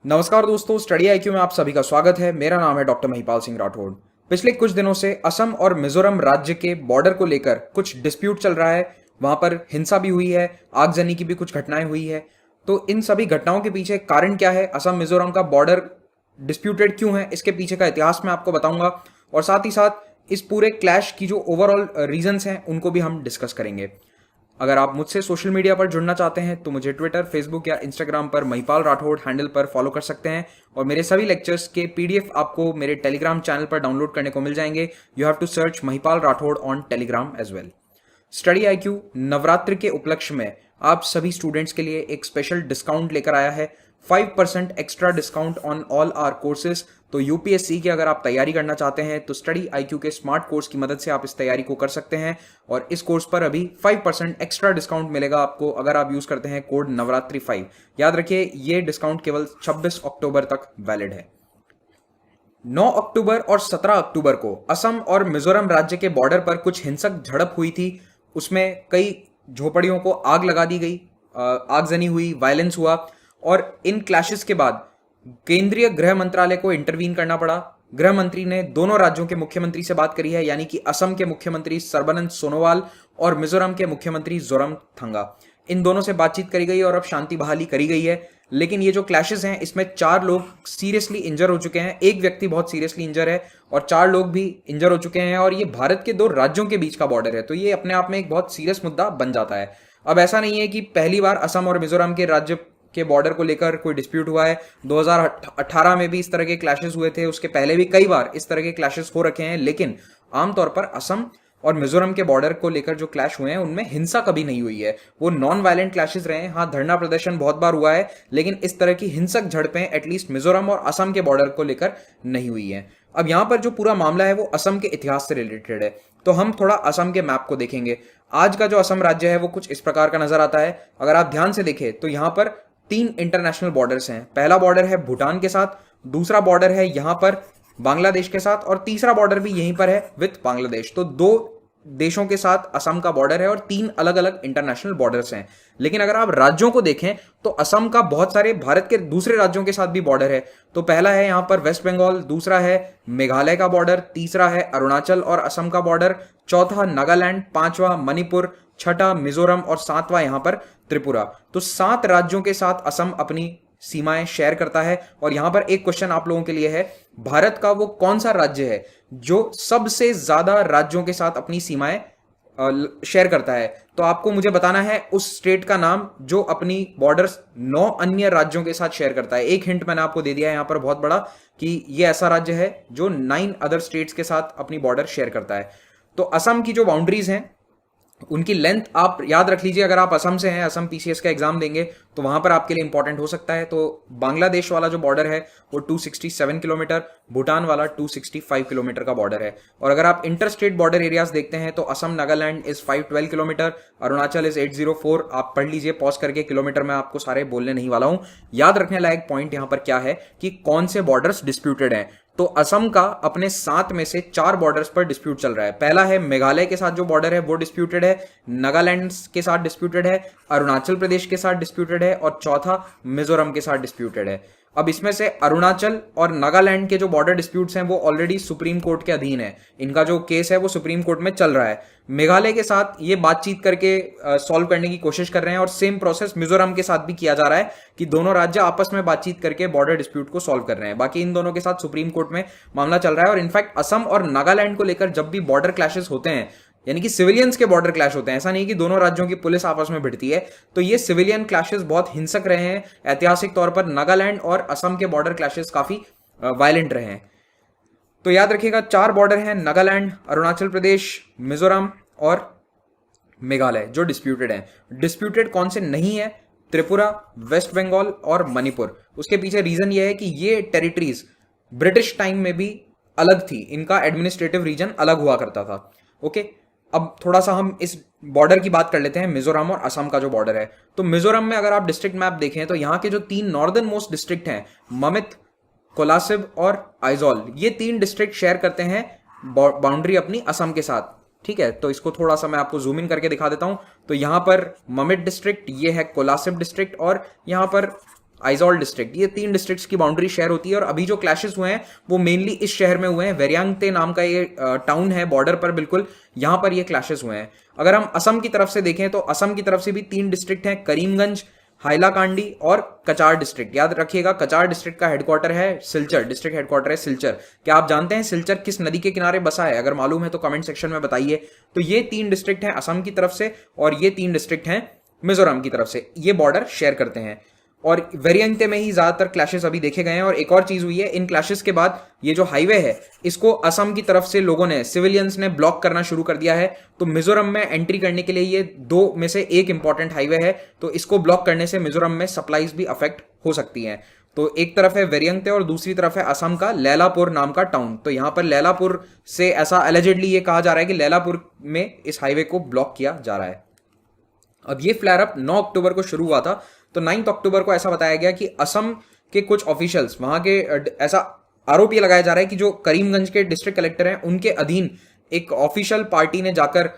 नमस्कार दोस्तों, study IQ में आप सभी का स्वागत है। मेरा नाम है डॉक्टर महिपाल सिंह राठौड़। पिछले कुछ दिनों से असम और मिजोरम राज्य के बॉर्डर को लेकर कुछ डिस्प्यूट चल रहा है। वहां पर हिंसा भी हुई है, आगजनी की भी कुछ घटनाएं हुई है। तो इन सभी घटनाओं के पीछे कारण क्या है, असम मिजोरम का बॉर्डर डिस्प्यूटेड क्यों है, इसके पीछे का इतिहास मैं आपको बताऊंगा। और साथ ही साथ इस पूरे क्लैश की जो ओवरऑल रीजंस हैं उनको भी हम डिस्कस करेंगे। अगर आप मुझसे सोशल मीडिया पर जुड़ना चाहते हैं तो मुझे ट्विटर, फेसबुक या इंस्टाग्राम पर महिपाल राठौड़ हैंडल पर फॉलो कर सकते हैं। और मेरे सभी लेक्चर्स के पीडीएफ आपको मेरे टेलीग्राम चैनल पर डाउनलोड करने को मिल जाएंगे। You have to search Mahipal Rathore on Telegram as well. Study IQ Navratra के उपलक्ष्य में आप सभी स्टूडेंट्स के लिए एक स्पेशल डिस्काउंट लेकर आया है, 5% extra discount on all our courses. तो यूपीएससी की अगर आप तैयारी करना चाहते हैं तो स्टडी आईक्यू के स्मार्ट कोर्स की मदद से आप इस तैयारी को कर सकते हैं। और इस कोर्स पर अभी 5% एक्स्ट्रा डिस्काउंट मिलेगा आपको अगर आप यूज करते हैं कोड नवरात्रि 5। याद रखिए, ये डिस्काउंट केवल 26 अक्टूबर तक वैलिड है। 9 अक्टूबर और 17 अक्टूबर को असम और मिजोरम राज्य के बॉर्डर पर कुछ हिंसक झड़प हुई थी। उसमें कई झोपड़ियों को आग लगा दी गई, आगजनी हुई, वायलेंस हुआ। और इन क्लैशेस के बाद केंद्रीय गृह मंत्रालय को इंटरवीन करना पड़ा। गृह मंत्री ने दोनों राज्यों के मुख्यमंत्री से बात करी है, यानी कि असम के मुख्यमंत्री सर्बानंद सोनोवाल और मिजोरम के मुख्यमंत्री जोरामथंगा। इन दोनों से बातचीत करी गई और अब शांति बहाली करी गई है। लेकिन ये जो क्लैशेस हैं इसमें 4 लोग सीरियसली इंजर हो चुके हैं। एक व्यक्ति बहुत सीरियसली इंजर है और 4 लोग भी इंजर हो चुके हैं। और ये भारत के 2 राज्यों के बीच का बॉर्डर है, तो ये अपने आप में एक बहुत सीरियस मुद्दा बन जाता है। अब ऐसा नहीं है कि पहली बार असम और मिजोरम के राज्य के बॉर्डर को लेकर कोई डिस्प्यूट हुआ है। 2018 में भी इस तरह के क्लैशेस हुए थे, उसके पहले भी कई बार इस तरह के क्लैशेस हो रखे हैं। लेकिन आमतौर पर असम और मिजोरम के बॉर्डर को लेकर जो क्लैश हुए हैं उनमें हिंसा कभी नहीं हुई है, वो नॉन वायलेंट क्लैशेस रहे हैं। हाँ, धरना प्रदर्शन बहुत बार हुआ है, लेकिन इस तरह की हिंसक झड़पें एटलीस्ट मिजोरम और असम के बॉर्डर को लेकर नहीं हुई है। अब यहां पर जो पूरा मामला है वो असम के इतिहास से रिलेटेड है, तो हम थोड़ा असम के मैप को देखेंगे। आज का जो असम राज्य है वो कुछ इस प्रकार का नजर आता है। अगर आप ध्यान से देखें तो यहां पर 3 इंटरनेशनल बॉर्डर्स हैं। पहला बॉर्डर है भूटान के साथ, दूसरा बॉर्डर है यहां पर बांग्लादेश के साथ, और तीसरा बॉर्डर भी यहीं पर है विद बांग्लादेश। तो 2 देशों के साथ असम का बॉर्डर है और 3 अलग अलग इंटरनेशनल बॉर्डर्स हैं। लेकिन अगर आप राज्यों को देखें तो असम का बहुत सारे भारत के दूसरे राज्यों के साथ भी बॉर्डर है। तो पहला है यहां पर वेस्ट बंगाल, दूसरा है मेघालय का बॉर्डर, तीसरा है अरुणाचल और असम का बॉर्डर, चौथा नागालैंड, पांचवा मणिपुर, छठा मिजोरम और 7वां यहां पर त्रिपुरा। तो 7 राज्यों के साथ असम अपनी सीमाएं शेयर करता है। और यहां पर एक क्वेश्चन आप लोगों के लिए है, भारत का वो कौन सा राज्य है जो सबसे ज्यादा राज्यों के साथ अपनी सीमाएं शेयर करता है? तो आपको मुझे बताना है उस स्टेट का नाम जो अपनी बॉर्डर्स 9 अन्य राज्यों के साथ शेयर करता है। एक हिंट मैंने आपको दे दिया है यहां पर बहुत बड़ा, कि ये ऐसा राज्य है जो 9 अदर स्टेट्स के साथ अपनी बॉर्डर शेयर करता है। तो असम की जो बाउंड्रीज हैं उनकी लेंथ आप याद रख लीजिए। अगर आप असम से हैं, असम पीसीएस का एग्जाम देंगे तो वहां पर आपके लिए इंपॉर्टेंट हो सकता है। तो बांग्लादेश वाला जो बॉर्डर है वो 267 किलोमीटर, भूटान वाला 265 किलोमीटर का बॉर्डर है। और अगर आप इंटर स्टेट बॉर्डर एरियाज देखते हैं तो Assam Nagaland is 512 kilometre, Arunachal is 804। आप पढ़ लीजिए पॉज करके, किलोमीटर में आपको सारे बोलने नहीं वाला हूं। याद रखने लायक पॉइंट यहां पर क्या है कि कौन से बॉर्डर्स डिस्प्यूटेड हैं। तो असम का अपने 7 में से 4 बॉर्डर्स पर डिस्प्यूट चल रहा है। पहला है मेघालय के साथ जो बॉर्डर है वो डिस्प्यूटेड है, नागालैंड के साथ डिस्प्यूटेड है, अरुणाचल प्रदेश के साथ डिस्प्यूटेड है और चौथा मिजोरम के साथ डिस्प्यूटेड है। अब इसमें से अरुणाचल और नागालैंड के जो बॉर्डर डिस्प्यूट्स हैं वो ऑलरेडी सुप्रीम कोर्ट के अधीन है, इनका जो केस है वो सुप्रीम कोर्ट में चल रहा है। मेघालय के साथ ये बातचीत करके सॉल्व करने की कोशिश कर रहे हैं और सेम प्रोसेस मिजोरम के साथ भी किया जा रहा है कि दोनों राज्य आपस में बातचीत करके बॉर्डर डिस्प्यूट को सॉल्व कर रहे हैं। बाकी इन दोनों के साथ सुप्रीम कोर्ट में मामला चल रहा है। और इनफैक्ट असम और नागालैंड को लेकर जब भी बॉर्डर क्लैशेस होते हैं, यानी कि सिविलियंस के बॉर्डर क्लैश होते हैं, ऐसा नहीं कि दोनों राज्यों की पुलिस आपस में भिड़ती है, तो ये सिविलियन क्लैशेस बहुत हिंसक रहे हैं। ऐतिहासिक तौर पर नागालैंड और असम के बॉर्डर क्लैशेस काफी वायलेंट रहे हैं। तो याद रखिएगा 4 बॉर्डर हैं, नागालैंड, अरुणाचल प्रदेश, मिजोरम और मेघालय जो डिस्प्यूटेड हैं। डिस्प्यूटेड कौन से नहीं है? त्रिपुरा, वेस्ट बंगाल और मणिपुर। उसके पीछे रीजन ये है कि ये टेरिटरीज ब्रिटिश टाइम में भी अलग थी, इनका एडमिनिस्ट्रेटिव रीजन अलग हुआ करता था। ओके, अब थोड़ा सा हम इस बॉर्डर की बात कर लेते हैं, मिजोरम और असम का जो बॉर्डर है। तो मिजोरम में अगर आप डिस्ट्रिक्ट मैप देखें तो यहाँ के जो 3 नॉर्दर्न मोस्ट डिस्ट्रिक्ट हैं, ममित, कोलासिब और आइजॉल, ये 3 डिस्ट्रिक्ट शेयर करते हैं बाउंड्री अपनी असम के साथ। ठीक है, तो इसको थोड़ा सा मैं आपको जूम इन करके दिखा देता हूं। तो यहां पर ममित डिस्ट्रिक्ट, ये है कोलासिब डिस्ट्रिक्ट और यहां पर आइजॉल डिस्ट्रिक्ट, ये 3 डिस्ट्रिक्ट्स की बाउंड्री शेयर होती है। और अभी जो क्लैशेस हुए हैं वो मेनली इस शहर में हुए हैं, वेरियांगते नाम का ये टाउन है बॉर्डर पर बिल्कुल, यहां पर ये क्लैशेस हुए हैं। अगर हम असम की तरफ से देखें तो असम की तरफ से भी 3 डिस्ट्रिक्ट हैं, करीमगंज, हाइलाकांडी और कचार डिस्ट्रिक्ट। याद रखिएगा कचार डिस्ट्रिक्ट का हेडक्वार्टर है सिलचर, डिस्ट्रिक्ट हेडक्वार्टर है सिलचर। क्या आप जानते हैं सिलचर किस नदी के किनारे बसा है? अगर मालूम है तो कमेंट सेक्शन में बताइए। तो ये 3 डिस्ट्रिक्ट हैं असम की तरफ से और ये 3 डिस्ट्रिक्ट हैं मिजोरम की तरफ से, ये बॉर्डर शेयर करते हैं। और वेरियंटे में ही ज्यादातर क्लैशेस अभी देखे गए हैं। और एक और चीज हुई है इन क्लैशेस के बाद, ये जो हाईवे है इसको असम की तरफ से लोगों ने, सिविलियंस ने ब्लॉक करना शुरू कर दिया है। तो मिजोरम में एंट्री करने के लिए ये 2 में से एक इंपॉर्टेंट हाईवे है, तो इसको ब्लॉक करने से मिजोरम में सप्लाईज भी अफेक्ट हो सकती हैं। तो एक तरफ है वेरियंटे और दूसरी तरफ है असम का लैलापुर नाम का टाउन। तो यहां पर लैलापुर से ऐसा एलिजेडली ये कहा जा रहा है कि लैलापुर में इस हाईवे को ब्लॉक किया जा रहा है। अब ये फ्लेयर अप 9 अक्टूबर को शुरू हुआ था। तो 9 अक्टूबर को ऐसा बताया गया कि असम के कुछ ऑफिशियल्स वहां के, ऐसा आरोप ये लगाया जा रहा है कि जो करीमगंज के डिस्ट्रिक्ट कलेक्टर हैं उनके अधीन एक ऑफिशियल पार्टी ने जाकर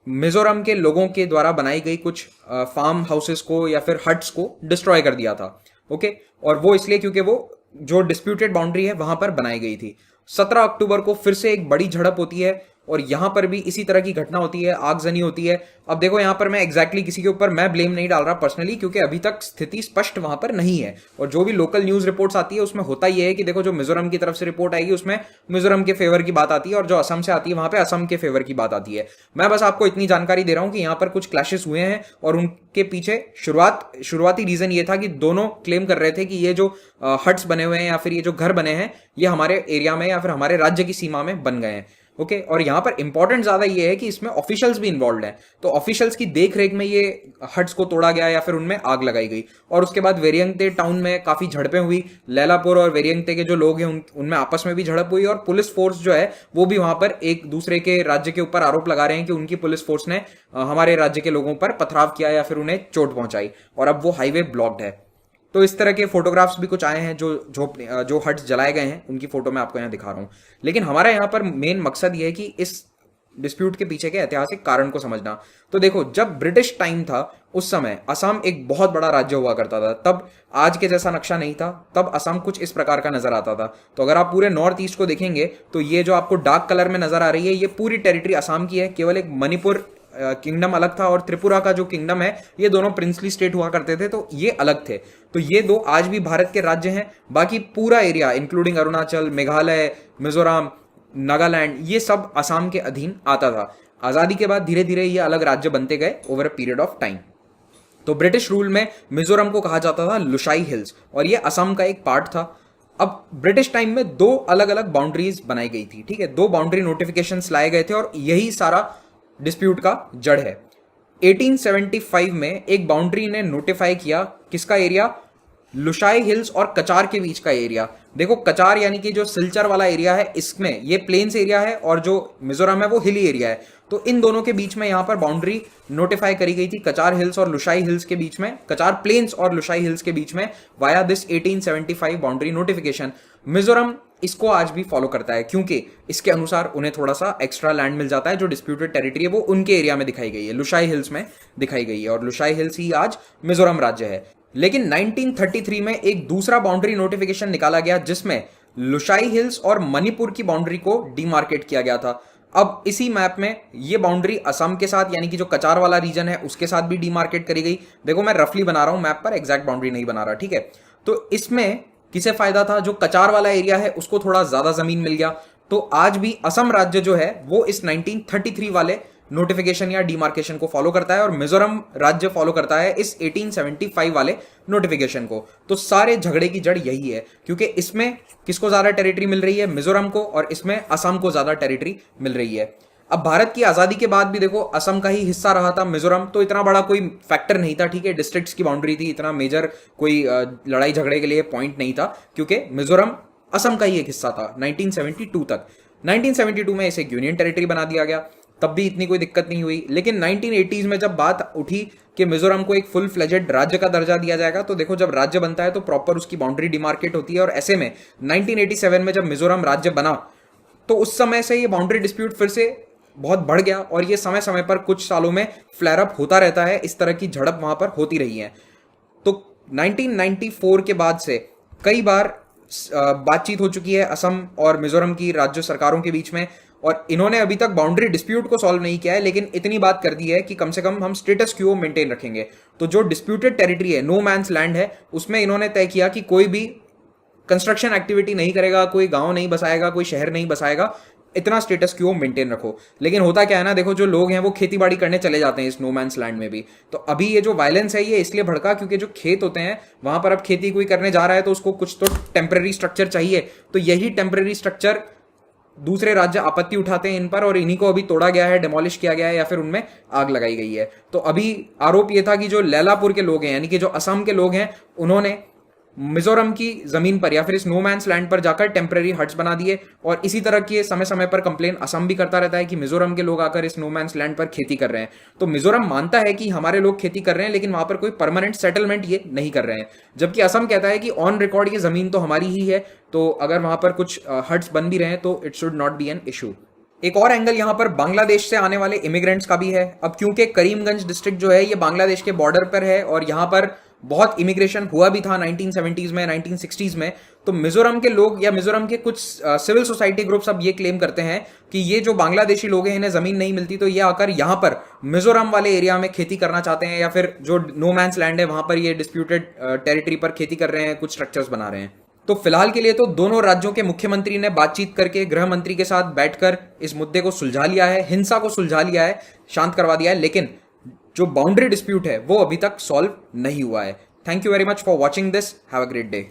मिजोरम के लोगों के द्वारा बनाई गई कुछ फार्म हाउसेस को या फिर हट्स को डिस्ट्रॉय कर दिया था। ओके, और वो इसलिए क्योंकि वो जो डिस्प्यूटेड बाउंड्री है वहां पर बनाई गई थी। 17 अक्टूबर को फिर से एक बड़ी झड़प होती है और यहां पर भी इसी तरह की घटना होती है, आगजनी होती है। अब देखो यहां पर मैं एग्जैक्टली किसी के ऊपर मैं ब्लेम नहीं डाल रहा पर्सनली, क्योंकि अभी तक स्थिति स्पष्ट वहां पर नहीं है। और जो भी लोकल न्यूज रिपोर्ट्स आती है उसमें होता ही है कि देखो जो मिजोरम की तरफ से रिपोर्ट आएगी उसमें मिजोरम के फेवर की बात आती है और जो असम से आती है वहां पे असम के फेवर की बात आती है। मैं बस आपको इतनी जानकारी दे रहा हूं कि यहां पर कुछ क्लैशेस हुए हैं और उनके पीछे शुरुआती रीजन ये था कि दोनों क्लेम कर रहे थे कि ये जो हट्स बने हुए हैं या फिर ये जो घर बने हैं ये हमारे एरिया में या फिर हमारे राज्य की सीमा में बन गए हैं। ओके, और यहां पर इंपॉर्टेंट ज्यादा ये है कि इसमें ऑफिशियल्स भी इन्वॉल्व हैं। तो ऑफिशियल्स की देखरेख में ये हट्स को तोड़ा गया या फिर उनमें आग लगाई गई। और उसके बाद वेरियंटे टाउन में काफी झड़पें हुई। लैलापुर और वेरियंटे के जो लोग हैं उनमें आपस में भी झड़प हुई और पुलिस फोर्स जो है वो भी वहां पर एक दूसरे के राज्य के ऊपर आरोप लगा रहे हैं कि उनकी पुलिस फोर्स ने हमारे राज्य के लोगों पर पथराव किया या फिर उन्हें चोट पहुंचाई, और अब वो हाईवे ब्लॉक्ड है। तो इस तरह के फोटोग्राफ्स भी कुछ आए हैं, जो हट्स जलाए गए हैं उनकी फोटो मैं आपको यहाँ दिखा रहा हूँ। लेकिन हमारा यहाँ पर मेन मकसद ये है कि इस डिस्प्यूट के पीछे के ऐतिहासिक कारण को समझना। तो देखो जब ब्रिटिश टाइम था उस समय असम एक बहुत बड़ा राज्य हुआ करता था। तब आज के जैसा नक्शा नहीं था, तब असम कुछ इस प्रकार का नजर आता था। तो अगर आप पूरे नॉर्थ ईस्ट को देखेंगे तो ये जो आपको डार्क कलर में नजर आ रही है ये पूरी टेरिटरी असम की है। केवल एक मणिपुर किंगडम अलग था और त्रिपुरा का जो किंगडम है ये दोनों प्रिंसली स्टेट हुआ करते थे, तो ये अलग थे। तो ये 2 आज भी भारत के राज्य हैं। बाकी पूरा एरिया इंक्लूडिंग अरुणाचल, मेघालय, मिजोरम, नागालैंड, ये सब असम के अधीन आता था। आजादी के बाद धीरे धीरे ये अलग राज्य बनते गए over a period of time. तो ब्रिटिश रूल में मिजोरम को कहा जाता था लुशाई हिल्स और ये असम का एक पार्ट था। अब ब्रिटिश टाइम में 2 अलग अलग बाउंड्रीज बनाई गई थी, ठीक है, 2 बाउंड्री नोटिफिकेशंस लाए गए थे और यही सारा डिस्प्यूट का जड़ है। 1875 में एक बाउंड्री ने नोटिफाई किया किसका एरिया, लुशाई हिल्स और कचार के बीच का एरिया। देखो कचार यानी कि जो सिलचर वाला एरिया है इसमें ये प्लेन्स एरिया है और जो मिजोरम है वो हिली एरिया है। तो इन दोनों के बीच में यहां पर बाउंड्री नोटिफाई करी गई थी, कचार हिल्स और लुशाई हिल्स के बीच में, कचार प्लेन्स और लुशाई हिल्स के बीच में, via this 1875 boundary notification. Mizoram इसको आज भी फॉलो करता है क्योंकि इसके अनुसार उन्हें थोड़ा सा एक्स्ट्रा लैंड मिल जाता है। जो डिस्प्यूटेड टेरिटरी है वो उनके एरिया में दिखाई गई है, लुशाई हिल्स में दिखाई गई है और लुशाई हिल्स ही आज मिजोरम राज्य है। लेकिन 1933 में एक दूसरा बाउंड्री नोटिफिकेशन निकाला गया जिसमें लुशाई हिल्स और मणिपुर की बाउंड्री को डीमार्केट किया गया था। अब इसी मैप में ये बाउंड्री असम के साथ यानी कि जो कचार वाला रीजन है उसके साथ भी डीमार्केट करी गई। देखो मैं रफली बना रहा हूं मैप पर, एग्जैक्ट बाउंड्री नहीं बना रहा, ठीक है। तो इसमें किसे फायदा था, जो कचार वाला एरिया है उसको थोड़ा ज्यादा जमीन मिल गया। तो आज भी असम राज्य जो है वो इस 1933 वाले नोटिफिकेशन या डिमार्केशन को फॉलो करता है और मिजोरम राज्य फॉलो करता है इस 1875 वाले नोटिफिकेशन को। तो सारे झगड़े की जड़ यही है क्योंकि इसमें किसको ज्यादा टेरिटरी मिल रही है, मिजोरम को, और इसमें असम को ज्यादा टेरिटरी मिल रही है। अब भारत की आजादी के बाद भी देखो असम का ही हिस्सा रहा था मिजोरम, तो इतना बड़ा कोई फैक्टर नहीं था, ठीक है, डिस्ट्रिक्ट्स की बाउंड्री थी, इतना मेजर कोई लड़ाई झगड़े के लिए पॉइंट नहीं था क्योंकि मिजोरम असम का ही एक हिस्सा था 1972 तक। 1972 में इसे यूनियन टेरिटरी बना दिया गया, तब भी इतनी कोई दिक्कत नहीं हुई। लेकिन 1980s में जब बात उठी कि मिजोरम को एक फुल फ्लेजेड राज्य का दर्जा दिया जाएगा, तो देखो जब राज्य बनता है तो प्रॉपर उसकी बाउंड्री डिमार्केट होती है और ऐसे में 1987 में जब मिजोरम राज्य बना तो उस समय से ये बाउंड्री डिस्प्यूट फिर से बहुत बढ़ गया और ये समय समय पर कुछ सालों में फ्लेयर अप होता रहता है, इस तरह की झड़प वहां पर होती रही है। तो 1994 के बाद से कई बार बातचीत हो चुकी है असम और मिजोरम की राज्य सरकारों के बीच में, और इन्होंने अभी तक बाउंड्री डिस्प्यूट को सॉल्व नहीं किया है, लेकिन इतनी बात कर दी है कि कम से कम हम स्टेटस क्यू मेंटेन रखेंगे। तो जो डिस्प्यूटेड टेरिटरी है, नो मैंस लैंड है, उसमें इन्होंने तय किया कि कोई भी कंस्ट्रक्शन एक्टिविटी नहीं करेगा, कोई गांव नहीं बसाएगा, कोई शहर नहीं बसाएगा, इतना स्टेटस क्यू मेंटेन रखो। लेकिन होता क्या है ना, देखो जो लोग हैं वो खेती बाड़ी करने चले जाते हैं इस नो मैंस लैंड में भी। तो अभी ये जो वायलेंस है ये इसलिए भड़का क्योंकि जो खेत होते हैं वहां पर अब खेती कोई करने जा रहा है तो उसको कुछ तो टेम्पररी स्ट्रक्चर चाहिए, तो यही टेम्पररी स्ट्रक्चर दूसरे राज्य आपत्ति उठाते हैं इन पर, और इन्हीं को अभी तोड़ा गया है, डिमोलिश किया गया है या फिर उनमें आग लगाई गई है। तो अभी आरोप यह था कि जो लैलापुर के लोग हैं, यानी कि जो असम के लोग हैं, उन्होंने मिजोरम की जमीन पर या फिर इस नो मैंस लैंड पर जाकर टेम्पररी हट्स बना दिए, और इसी तरह की समय समय पर कंप्लेन असम भी करता रहता है कि मिजोरम के लोग आकर इस नो मैंस लैंड पर खेती कर रहे हैं। तो मिजोरम मानता है कि हमारे लोग खेती कर रहे हैं, लेकिन वहां पर कोई परमानेंट सेटलमेंट ये नहीं कर रहे हैं, जबकि असम कहता है कि ऑन रिकॉर्ड ये जमीन तो हमारी ही है, तो अगर वहां पर कुछ हट्स बन भी रहे हैं तो it should not be an issue. एक और एंगल यहां पर बांग्लादेश से आने वाले इमिग्रेंट्स का भी है। अब क्योंकि करीमगंज डिस्ट्रिक्ट जो है ये बांग्लादेश के बॉर्डर पर है और यहां पर बहुत इमिग्रेशन हुआ भी था 1970s में, 1960s में, तो मिजोरम के लोग या मिजोरम के कुछ सिविल सोसाइटी ग्रुप्स अब ये क्लेम करते हैं कि ये जो बांग्लादेशी लोग हैं इन्हें जमीन नहीं मिलती, तो ये आकर यहां पर मिजोरम वाले एरिया में खेती करना चाहते हैं, या फिर जो नो मैंस लैंड है वहां पर ये डिस्प्यूटेड टेरिटरी पर खेती कर रहे हैं, कुछ स्ट्रक्चर्स बना रहे हैं। तो फिलहाल के लिए तो दोनों राज्यों के मुख्यमंत्री ने बातचीत करके गृह मंत्री के साथ बैठकर इस मुद्दे को सुलझा लिया है, हिंसा को सुलझा लिया है, शांत करवा दिया है, लेकिन जो बाउंड्री डिस्प्यूट है वो अभी तक सॉल्व नहीं हुआ है। Thank you very much for watching this, have a great day.